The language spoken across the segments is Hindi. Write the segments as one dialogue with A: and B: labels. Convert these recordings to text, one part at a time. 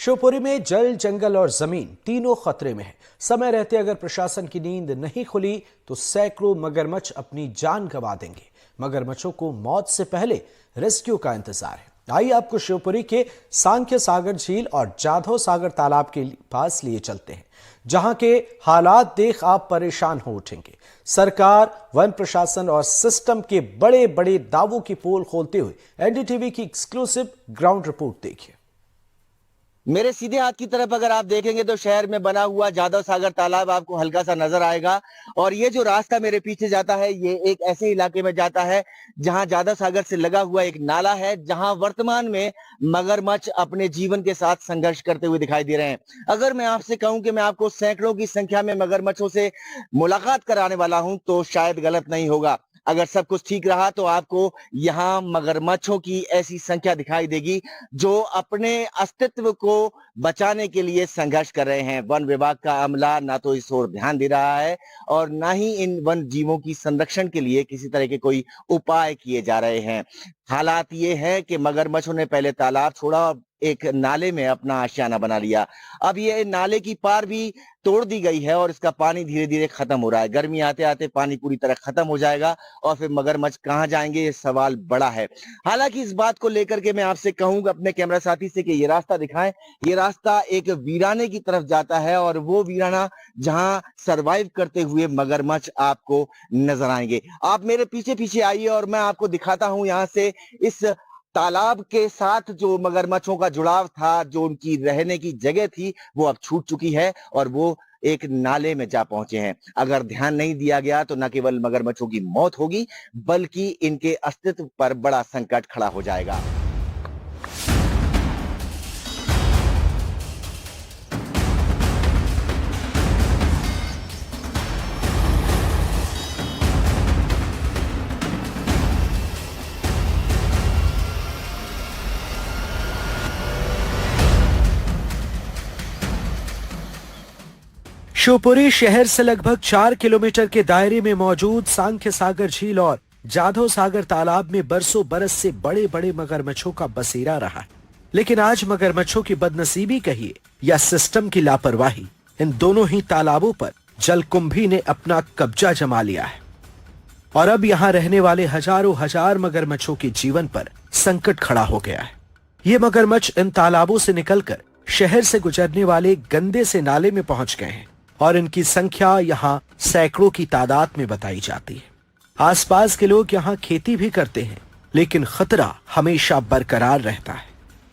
A: शिवपुरी में जल, जंगल और जमीन तीनों खतरे में है। समय रहते अगर प्रशासन की नींद नहीं खुली तो सैकड़ों मगरमच्छ अपनी जान गंवा देंगे। मगरमच्छों को मौत से पहले रेस्क्यू का इंतजार है। आइए आपको शिवपुरी के सांख्य सागर झील और जाधव सागर तालाब के पास लिए चलते हैं, जहां के हालात देख आप परेशान हो उठेंगे। सरकार, वन प्रशासन और सिस्टम के बड़े बड़े दावों की पोल खोलते हुए एनडीटीवी की एक्सक्लूसिव ग्राउंड रिपोर्ट देखिए।
B: मेरे सीधे हाथ की तरफ अगर आप देखेंगे तो शहर में बना हुआ जाधव सागर तालाब आपको हल्का सा नजर आएगा। और ये जो रास्ता मेरे पीछे जाता है ये एक ऐसे इलाके में जाता है जहां जाधव सागर से लगा हुआ एक नाला है, जहां वर्तमान में मगरमच्छ अपने जीवन के साथ संघर्ष करते हुए दिखाई दे रहे हैं। अगर मैं आपसे कहूं कि मैं आपको सैकड़ों की संख्या में मगरमच्छों से मुलाकात कराने वाला हूं तो शायद गलत नहीं होगा। अगर सब कुछ ठीक रहा तो आपको यहाँ मगरमच्छों की ऐसी संख्या दिखाई देगी जो अपने अस्तित्व को बचाने के लिए संघर्ष कर रहे हैं। वन विभाग का अमला ना तो इस ओर ध्यान दे रहा है और ना ही इन वन जीवों की संरक्षण के लिए किसी तरह के कोई उपाय किए जा रहे हैं। हालात ये है कि मगरमच्छों ने पहले तालाब छोड़ा और एक नाले में अपना आशियाना बना लिया। अब ये नाले की पार भी तोड़ दी गई है और इसका पानी धीरे धीरे खत्म हो रहा है। गर्मी आते आते पानी पूरी तरह खत्म हो जाएगा और फिर मगरमच्छ कहाँ जाएंगे, ये सवाल बड़ा है। हालांकि इस बात को लेकर के मैं आपसे कहूंगा अपने कैमरा साथी से कि ये रास्ता दिखाएं। ये रास्ता एक वीराने की तरफ जाता है और वो वीराना जहां सरवाइव करते हुए मगरमच्छ आपको नजर आएंगे। आप मेरे पीछे पीछे आइए और मैं आपको दिखाता हूं यहाँ से इस तालाब के साथ जो मगरमच्छों का जुड़ाव था, जो उनकी रहने की जगह थी, वो अब छूट चुकी है और वो एक नाले में जा पहुंचे हैं। अगर ध्यान नहीं दिया गया तो न केवल मगरमच्छों की मौत होगी बल्कि इनके अस्तित्व पर बड़ा संकट खड़ा हो जाएगा।
A: शिवपुरी शहर से लगभग 4 किलोमीटर के दायरे में मौजूद सांख्य सागर झील और जाधव सागर तालाब में बरसों बरस से बड़े बड़े मगरमच्छों का बसेरा रहा है। लेकिन आज मगरमच्छों की बदनसीबी कहिए या सिस्टम की लापरवाही, इन दोनों ही तालाबों पर जलकुंभी ने अपना कब्जा जमा लिया है और अब यहाँ रहने वाले हजारों हजार मगरमच्छों के जीवन पर संकट खड़ा हो गया है। ये मगरमच्छ इन तालाबों से निकलकर शहर से गुजरने वाले गंदे से नाले में पहुंच गए हैं और इनकी संख्या यहाँ सैकड़ों की तादाद में बताई जाती है। आसपास के लोग यहाँ खेती भी करते हैं, लेकिन खतरा हमेशा बरकरार रहता है।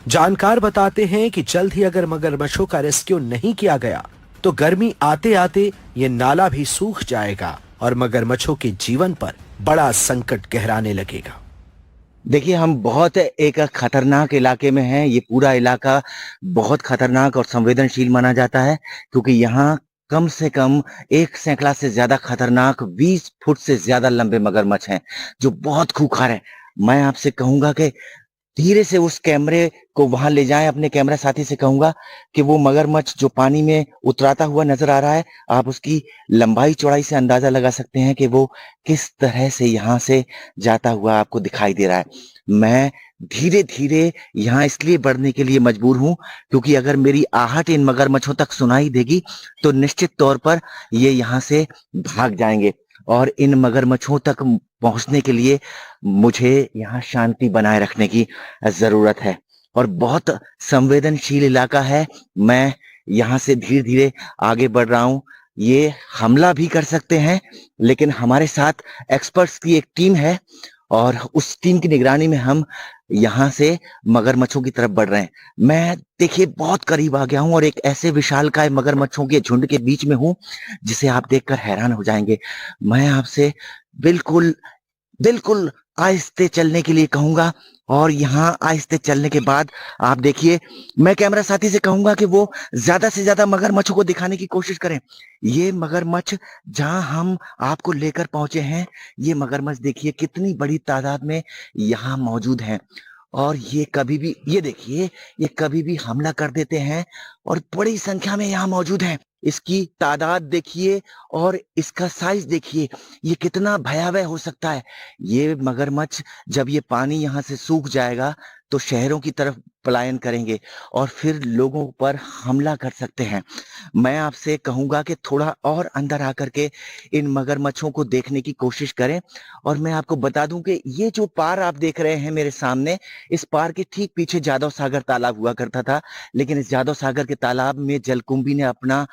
A: जानकार बताते हैं कि जल्द ही अगर मगरमच्छों का रेस्क्यू नहीं किया गया तो गर्मी आते आते ये नाला भी सूख जाएगा और मगरमच्छों के जीवन पर बड़ा संकट गहराने लगेगा।
B: देखिए, हम बहुत एक खतरनाक इलाके में हैं। ये पूरा इलाका बहुत खतरनाक और संवेदनशील माना जाता है क्योंकि यहाँ कम से कम एक सैकड़ा से ज्यादा खतरनाक 20 फुट से ज्यादा लंबे मगरमच्छ हैं जो बहुत खूंखार है। मैं आपसे कहूंगा कि धीरे से उस कैमरे को वहां ले जाएं। अपने कैमरा साथी से कहूंगा कि वो मगरमच्छ जो पानी में उतराता हुआ नजर आ रहा है, आप उसकी लंबाई चौड़ाई से अंदाजा लगा सकते हैं कि वो किस तरह से यहाँ से जाता हुआ आपको दिखाई दे रहा है। मैं धीरे धीरे यहाँ इसलिए बढ़ने के लिए मजबूर हूं क्योंकि अगर मेरी आहट इन मगरमच्छों तक सुनाई देगी तो निश्चित तौर पर ये यहाँ से भाग जाएंगे और इन मगरमच्छों तक पहुंचने के लिए मुझे यहाँ शांति बनाए रखने की जरूरत है और बहुत संवेदनशील इलाका है। मैं यहाँ से धीरे धीरे आगे बढ़ रहा हूँ। ये हमला भी कर सकते हैं, लेकिन हमारे साथ एक्सपर्ट्स की एक टीम है और उस टीम की निगरानी में हम यहाँ से मगरमच्छों की तरफ बढ़ रहे हैं। मैं देखिए बहुत करीब आ गया हूँ और एक ऐसे विशालकाय मगरमच्छों के झुंड के बीच में हूँ जिसे आप देखकर हैरान हो जाएंगे। मैं आपसे बिल्कुल बिल्कुल आहिस्ते चलने के लिए कहूंगा और यहाँ आहिस्ते चलने के बाद आप देखिए, मैं कैमरा साथी से कहूंगा कि वो ज्यादा से ज्यादा मगरमच्छों को दिखाने की कोशिश करें। ये मगरमच्छ जहां हम आपको लेकर पहुंचे हैं, ये मगरमच्छ देखिए कितनी बड़ी तादाद में यहाँ मौजूद हैं और ये कभी भी, ये देखिए, ये कभी भी हमला कर देते हैं और बड़ी संख्या में यहाँ मौजूद हैं। इसकी तादाद देखिए और इसका साइज देखिए, ये कितना भयावह हो सकता है। ये मगरमच्छ जब ये पानी यहाँ से सूख जाएगा तो शहरों की तरफ पलायन करेंगे और फिर लोगों पर हमला कर सकते हैं। मैं आपसे कहूंगा कि थोड़ा और अंदर आकर के इन मगरमच्छों को देखने की कोशिश करें। और मैं आपको बता दूं कि ये जो पार आप देख रहे हैं मेरे सामने, इस पार के ठीक पीछे जादव सागर तालाब हुआ करता था, लेकिन इस जादव सागर के तालाब में जलकुंभी ने अपना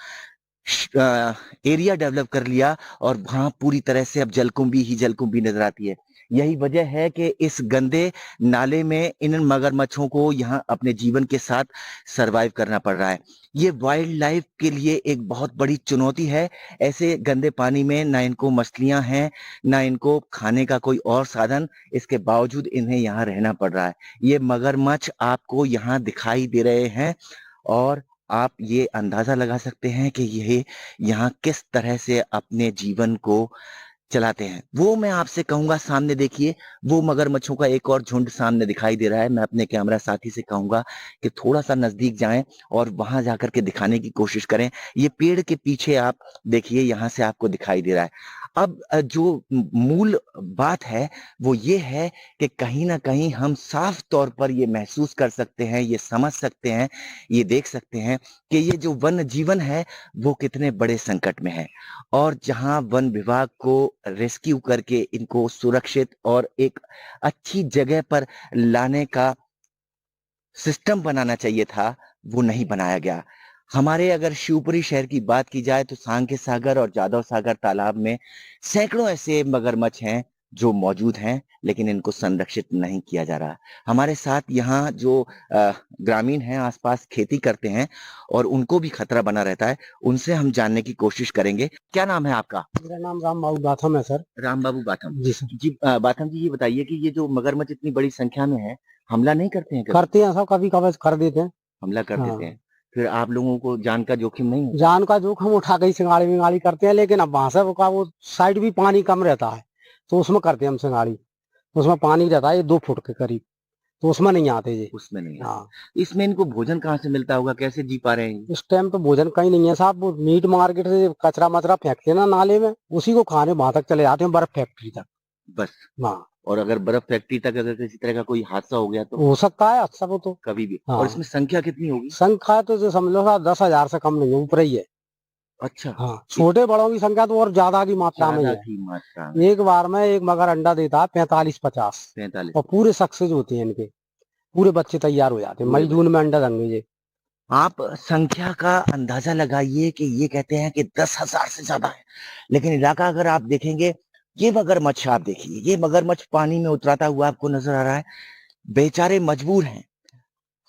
B: एरिया डेवलप कर लिया और वहां पूरी तरह से अब जलकुंभी ही जलकुंभी नजर आती है। यही वजह है कि इस गंदे नाले में इन मगरमच्छों को यहाँ अपने जीवन के साथ सरवाइव करना पड़ रहा है। ये वाइल्ड लाइफ के लिए एक बहुत बड़ी चुनौती है। ऐसे गंदे पानी में ना इनको मछलियां हैं, ना इनको खाने का कोई और साधन, इसके बावजूद इन्हें यहाँ रहना पड़ रहा है। ये मगरमच्छ आपको यहाँ दिखाई दे रहे हैं और आप ये अंदाजा लगा सकते हैं कि ये यहाँ किस तरह से अपने जीवन को चलाते हैं। वो मैं आपसे कहूंगा, सामने देखिए, वो मगरमच्छों का एक और झुंड सामने दिखाई दे रहा है। मैं अपने कैमरा साथी से कहूंगा कि थोड़ा सा नजदीक जाएं और वहां जाकर के दिखाने की कोशिश करें। ये पेड़ के पीछे आप देखिए, यहां से आपको दिखाई दे रहा है। अब जो मूल बात है वो ये है कि कहीं ना कहीं हम साफ तौर पर ये महसूस कर सकते हैं, ये समझ सकते हैं, ये देख सकते हैं कि ये जो वन जीवन है वो कितने बड़े संकट में है। और जहां वन विभाग को रेस्क्यू करके इनको सुरक्षित और एक अच्छी जगह पर लाने का सिस्टम बनाना चाहिए था, वो नहीं बनाया गया। हमारे अगर शिवपुरी शहर की बात की जाए तो सांख्य सागर और जादव सागर तालाब में सैकड़ों ऐसे मगरमच्छ हैं जो मौजूद हैं, लेकिन इनको संरक्षित नहीं किया जा रहा। हमारे साथ यहाँ जो ग्रामीण हैं, आसपास खेती करते हैं और उनको भी खतरा बना रहता है, उनसे हम जानने की कोशिश करेंगे। क्या नाम है आपका?
C: मेरा नाम राम बाबू बाथम है सर।
B: राम बाबू बाथम
C: जी सर।
B: जी। बाथम जी, ये बताइए कि ये जो मगरमच्छ इतनी बड़ी संख्या में है, हमला नहीं करते हैं? कभी
C: करते हैं सब, कभी कभी कर देते हैं।
B: हमला कर
C: हाँ।
B: देते हैं, फिर आप लोगों को जान का जोखिम नहीं होता?
C: जान का जोखिम उठा के सिंगाड़ी विंगाड़ी करते हैं, लेकिन अब वहां से वो साइड भी पानी कम रहता है तो उसमें करते हैं हम सिंगाड़ी। उसमें पानी रहता है 2 फुट के करीब, तो उसमें नहीं आते जी।
B: उसमें नहीं आता।
C: हाँ।
B: इसमें इनको भोजन कहाँ से मिलता होगा, कैसे जी पा रहे हैं?
C: इस टाइम पे भोजन कहीं नहीं है साहब। वो मीट मार्केट से कचरा मचरा फेंकते हैं ना नाले में, उसी को खाने वहां तक चले जाते हैं, बर्फ फैक्ट्री तक।
B: बस।
C: हाँ।
B: और अगर बर्फ फैक्ट्री तक अगर किसी तरह का कोई हादसा हो गया तो
C: हो सकता है अच्छा वो तो।
B: कभी भी।
C: हाँ।
B: और इसमें संख्या कितनी होगी?
C: संख्या तो जो समझ लो साहब 10,000 से कम नहीं है, ऊपर ही है।
B: अच्छा।
C: हाँ, छोटे बड़ों की संख्या तो और ज्यादा की मात्रा में ही
B: ज्यादा
C: है।
B: की मात्रा में।
C: एक बार में एक मगर अंडा देता है 45-50,
B: 45।
C: और पूरे सक्सेस होते हैं इनके, पूरे बच्चे तैयार हो जाते हैं।
B: पूरे
C: मई जून में अंडा देंगे ये।
B: आप संख्या का अंदाजा लगाइए कि ये कहते हैं कि 10,000 से ज्यादा है, लेकिन इलाका अगर आप देखेंगे, ये मगरमच्छ आप देखिए, ये मगरमच्छ पानी में उतराता हुआ आपको नजर आ रहा है। बेचारे मजबूर हैं।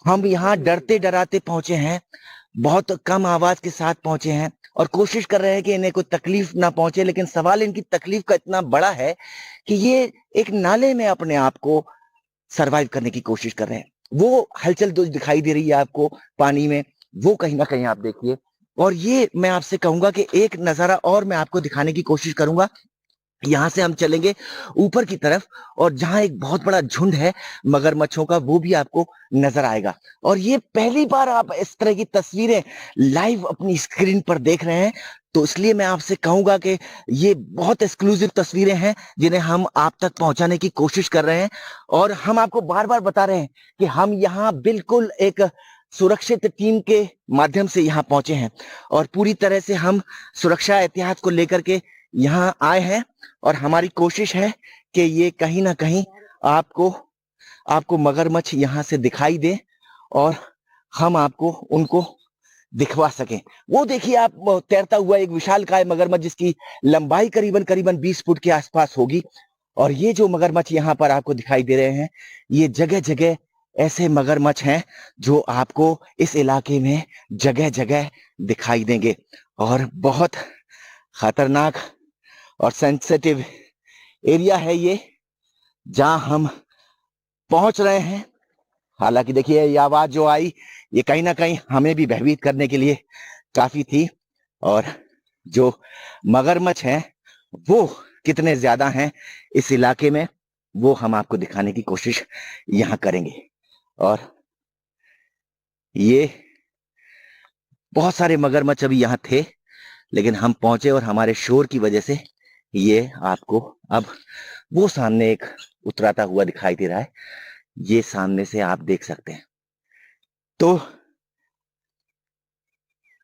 B: हम यहाँ डरते डराते पहुंचे हैं, बहुत कम आवाज के साथ पहुंचे हैं और कोशिश कर रहे हैं कि इन्हें कोई तकलीफ ना पहुंचे, लेकिन सवाल इनकी तकलीफ का इतना बड़ा है कि ये एक नाले में अपने आप को सरवाइव करने की कोशिश कर रहे हैं। वो हलचल जो दिखाई दे रही है आपको पानी में, वो कहीं ना कहीं आप देखिए। और ये मैं आपसे कहूंगा कि एक नजारा और मैं आपको दिखाने की कोशिश करूंगा। यहां से हम चलेंगे ऊपर की तरफ और जहां एक बहुत बड़ा झुंड है मगरमच्छों का, वो भी आपको नजर आएगा। और ये पहली बार आप इस तरह की तस्वीरें लाइव अपनी स्क्रीन पर देख रहे हैं, तो इसलिए मैं आपसे कहूंगा कि ये बहुत एक्सक्लूसिव तस्वीरें हैं जिन्हें हम आप तक पहुंचाने की कोशिश कर रहे हैं। और हम आपको बार बार बता रहे हैं कि हम यहाँ बिल्कुल एक सुरक्षित टीम के माध्यम से यहाँ पहुंचे हैं और पूरी तरह से हम सुरक्षा एहतियात को लेकर के यहाँ आए हैं। और हमारी कोशिश है कि ये कहीं ना कहीं आपको मगरमच्छ यहाँ से दिखाई दे और हम आपको उनको दिखवा सकें। वो देखिए आप, तैरता हुआ एक विशालकाय मगरमच्छ जिसकी लंबाई करीबन करीबन 20 फुट के आसपास होगी। और ये जो मगरमच्छ यहाँ पर आपको दिखाई दे रहे हैं, ये जगह जगह ऐसे मगरमच्छ हैं जो आपको इस इलाके में जगह जगह दिखाई देंगे। और बहुत खतरनाक और सेंसिटिव एरिया है ये जहां हम पहुंच रहे हैं। हालांकि देखिए, ये आवाज जो आई ये कहीं ना कहीं हमें भी भयभीत करने के लिए काफी थी। और जो मगरमच्छ हैं वो कितने ज्यादा हैं इस इलाके में, वो हम आपको दिखाने की कोशिश यहां करेंगे। और ये बहुत सारे मगरमच्छ अभी यहां थे, लेकिन हम पहुंचे और हमारे शोर की वजह से ये आपको अब वो सामने एक उतराता हुआ दिखाई दे रहा है। ये सामने से आप देख सकते हैं। तो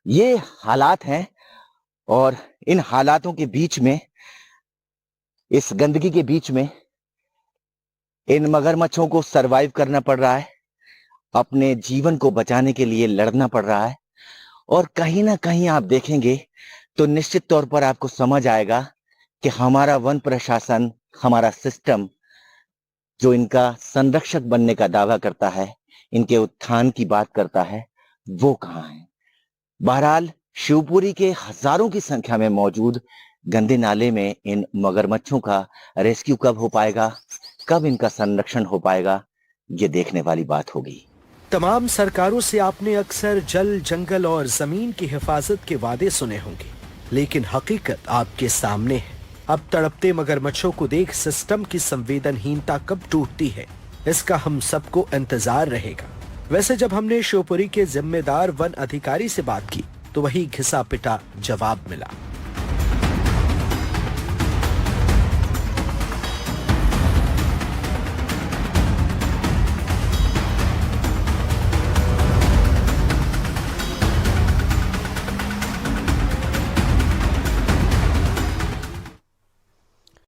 B: ये हालात हैं और इन हालातों के बीच में, इस गंदगी के बीच में इन मगरमच्छों को सरवाइव करना पड़ रहा है, अपने जीवन को बचाने के लिए लड़ना पड़ रहा है। और कहीं ना कहीं आप देखेंगे तो निश्चित तौर पर आपको समझ आएगा कि हमारा वन प्रशासन, हमारा सिस्टम जो इनका संरक्षक बनने का दावा करता है, इनके उत्थान की बात करता है, वो कहाँ है। बहरहाल शिवपुरी के हजारों की संख्या में मौजूद गंदे नाले में इन मगरमच्छों का रेस्क्यू कब हो पाएगा, कब इनका संरक्षण हो पाएगा, ये देखने वाली बात होगी।
A: तमाम सरकारों से आपने अक्सर जल, जंगल और जमीन की हिफाजत के वादे सुने होंगे, लेकिन हकीकत आपके सामने है। अब तड़पते मगरमच्छों को देख सिस्टम की संवेदनहीनता कब टूटती है, इसका हम सबको इंतजार रहेगा। वैसे जब हमने शिवपुरी के जिम्मेदार वन अधिकारी से बात की तो वही घिसा पिटा जवाब मिला।